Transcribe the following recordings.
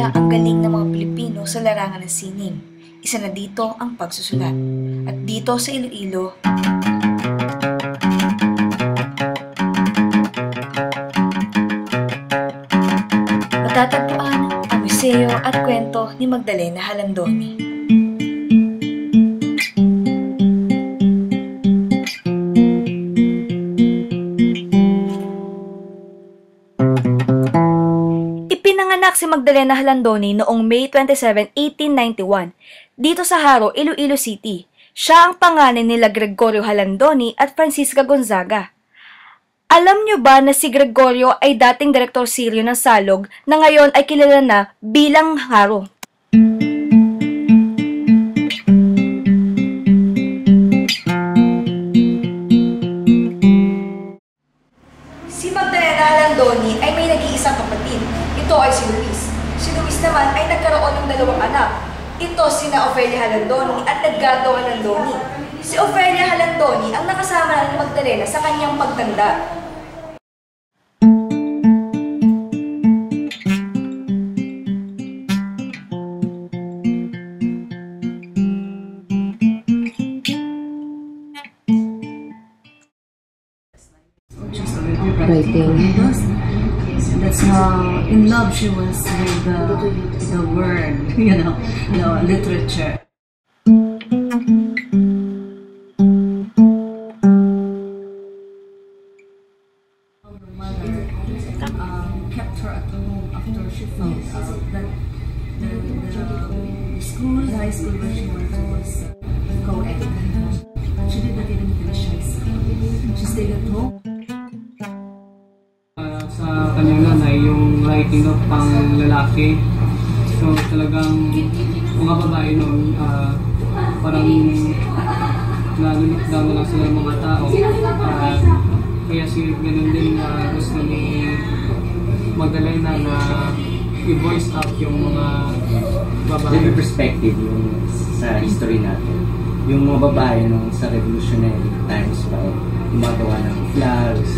na ang galing ng mga Pilipino sa larangan ng sining. Isa na dito ang pagsusulat. At dito sa Iloilo, matatagpuan ang museo at kwento ni Magdalena Halandoni. Ipinanganak si Magdalena Halandoni noong May 27, 1891, dito sa Haro, Iloilo City. Siya ang panganay nila Gregorio Halandoni at Francisca Gonzaga. Alam niyo ba na si Gregorio ay dating direktor seryo ng Salog na ngayon ay kilala na bilang Haro? Si Magdalena Halandoni ay may nag-iisang kapatid. Ito ay si Luis. Si Luis naman ay nagkaroon ng dalawang anak. Ito sina Ofelia Halandoni at Edgardo Halandoni. Si Ofelia Halandoni ang nakasama na ni Magdalena sa kanyang pagtanda. Writing. That's how in love she was with the word, literature. The mother kept her at home after she found out that the high school where she went to was co-ed. She did not even finish high school. She stayed at home. Sa kanyang nanay, yung writing of pang lalaki. So talagang mga babae noon, parang nagulit daw na lang sila ng mga tao. Kaya ganun din gusto ni Magdalena na i-voice out yung mga babae. Different perspective yung sa history natin. Yung mga babae nung sa revolutionary times pa, gumagawa ng flags,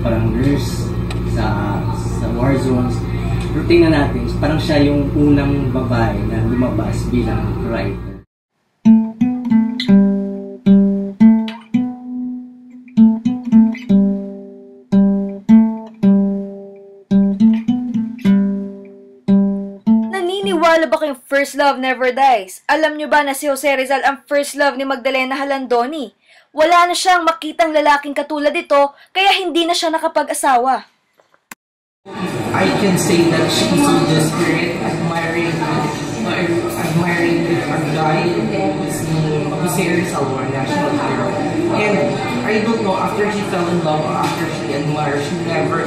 parang nurse, sa war zones. Pero tingnan natin, parang siya yung unang babae na lumabas bilang writer. Naniniwala ba kayong first love never dies? Alam niyo ba na si Jose Rizal ang first love ni Magdalena Halandoni? Wala na siyang makitang lalaking katulad ito, kaya hindi na siya nakapag-asawa. I can say that she is in the spirit admiring our guy whose name Jose Rizal, our national hero. And I don't know, after she fell in love, after she admired, she never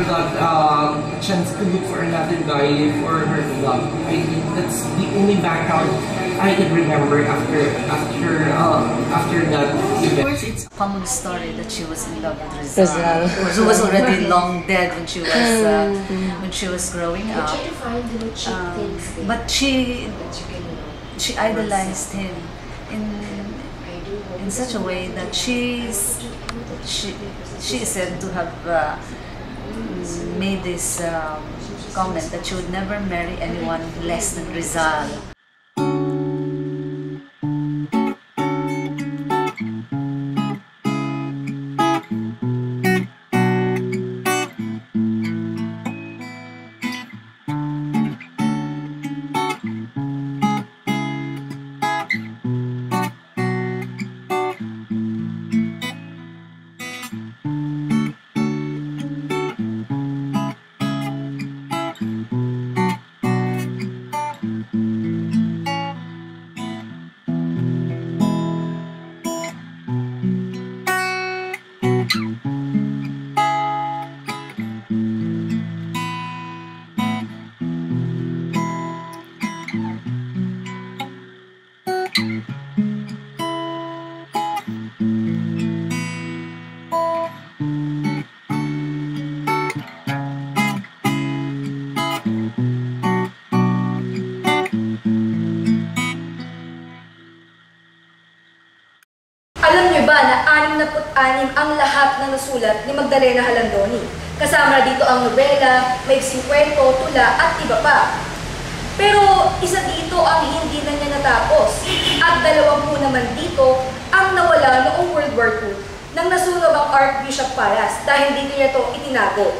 got a chance to look for another guy for her to love. I think that's the only background I can remember after that event. Of course, it's a common story that she was in love with Rizal, who was already long dead when she was growing up. But she idolized him in such a way that she is said to have made this comment that she would never marry anyone less than Rizal. ba na 66 ang lahat ng nasulat ni Magdalena Halandoni. Kasama na dito ang nobela, maiksing kwento, tula at iba pa. isa dito ang hindi na niya natapos. At 20 naman dito ang nawala noong World War II nang nasunog ang Archbishop Palace dahil dito niya ito itinago.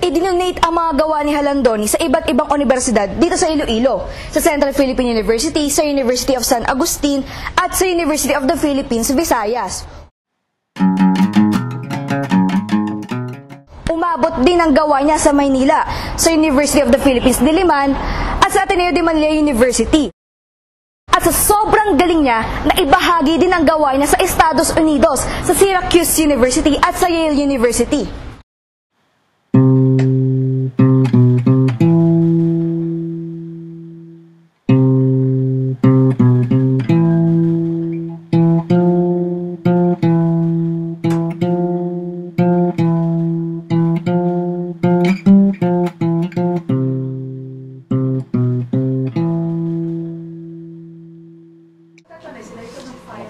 I-donate ang mga gawa ni Halandoni sa iba't ibang universidad dito sa Iloilo, sa Central Philippine University, sa University of San Agustin, at sa University of the Philippines, Visayas. Umabot din ang gawa niya sa Maynila, sa University of the Philippines, Diliman, at sa Ateneo de Manila University. At sa sobrang galing niya, naibahagi din ang gawa niya sa Estados Unidos, sa Syracuse University at sa Yale University.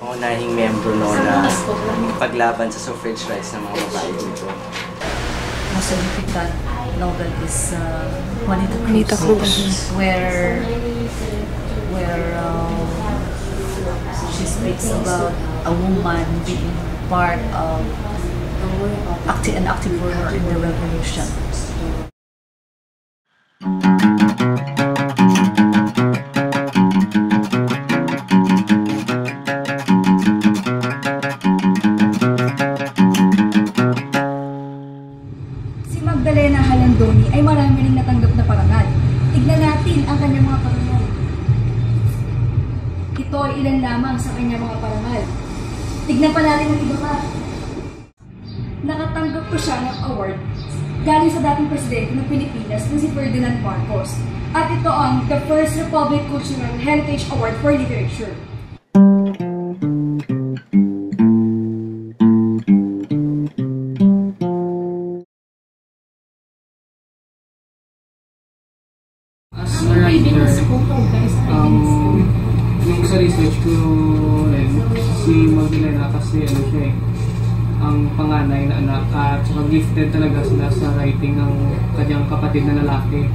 Pangunahing membro na paglaban sa suffrage rights ng mga babae dito. Most significant novel is Juanita Cruz, where she speaks about a woman being part of an active role in the revolution. Magdalena Halandoni ay marami ring natanggap na parangal. Tignan natin ang kanyang mga parangal. Ito ay ilan lamang sa kanyang mga parangal. Tignan pa natin ang iba pa. Nakatanggap po siya ng award galing sa dating presidente ng Pilipinas na si Ferdinand Marcos. At ito ang the First Republic Cultural Heritage Award for Literature. As a writer, yung sa research ko rin, si Magdalena kasi ano siya ang panganay na anak at saka gifted talaga sila sa writing ng kanyang kapatid na lalaki.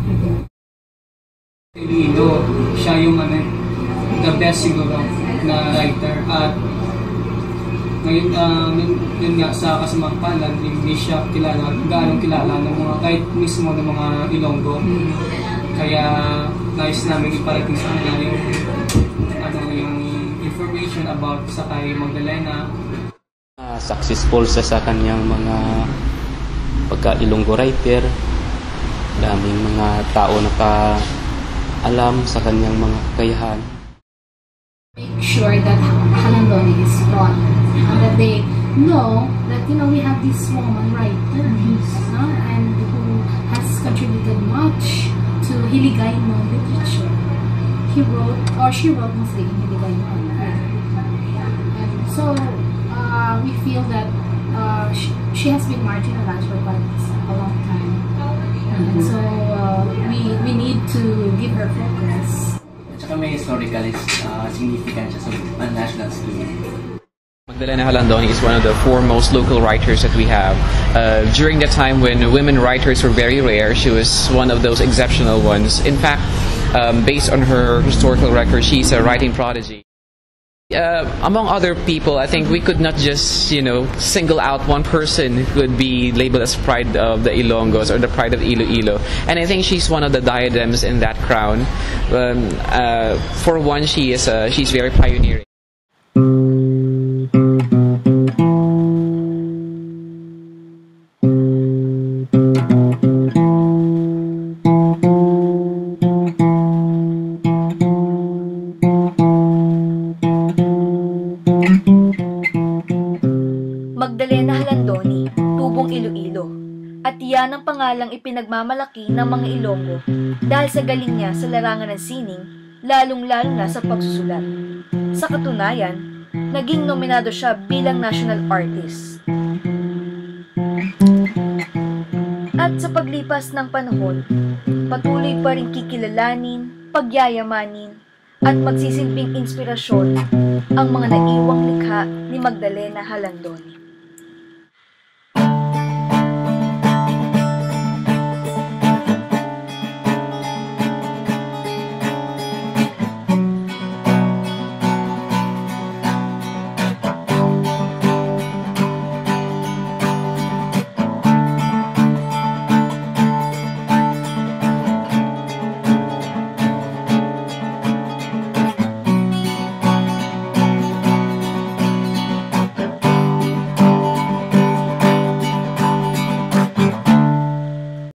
Iloilo, siya yung the best siguro na writer at ngayon yun nga sa kasamang palad, hindi siya kilala, gano'ng kilala ng mga kahit mismo ng mga Ilonggo. Kaya nais namin iparating sa kanila yung information about sa kay Magdalena. Successful sa kanyang mga pagka-Ilonggo writer. Daming mga tao nakaalam sa kanyang mga kakayahan. Make sure that Halandoni is gone and that they know that we have this woman writer and who has contributed much to Hiligaynon literature. She wrote mostly in Hiligaynon. So we feel that she has been marginalized for quite a long time, and so we need to give her focus. At saka may historical significance sa national scale. Magdalena Halandoni is one of the foremost local writers that we have. During the time when women writers were very rare, she was one of those exceptional ones. In fact, based on her historical record, she's a writing prodigy. Among other people, I think we could not just, single out one person who could be labeled as pride of the Ilonggos or the pride of Iloilo. And I think she's one of the diadems in that crown. For one, she's very pioneering. Magdalena Halandoni, Tubong Iloilo. At yan ang pangalang ipinagmamalaki ng mga Ilonggo dahil sa galing niya sa larangan ng sining, lalong-lalo na sa pagsusulat. Sa katunayan, naging nominado siya bilang national artist. At sa paglipas ng panahon, patuloy pa rin kikilalanin, pagyayamanin, at magsisilbing inspirasyon ang mga naiwang likha ni Magdalena Halandoni.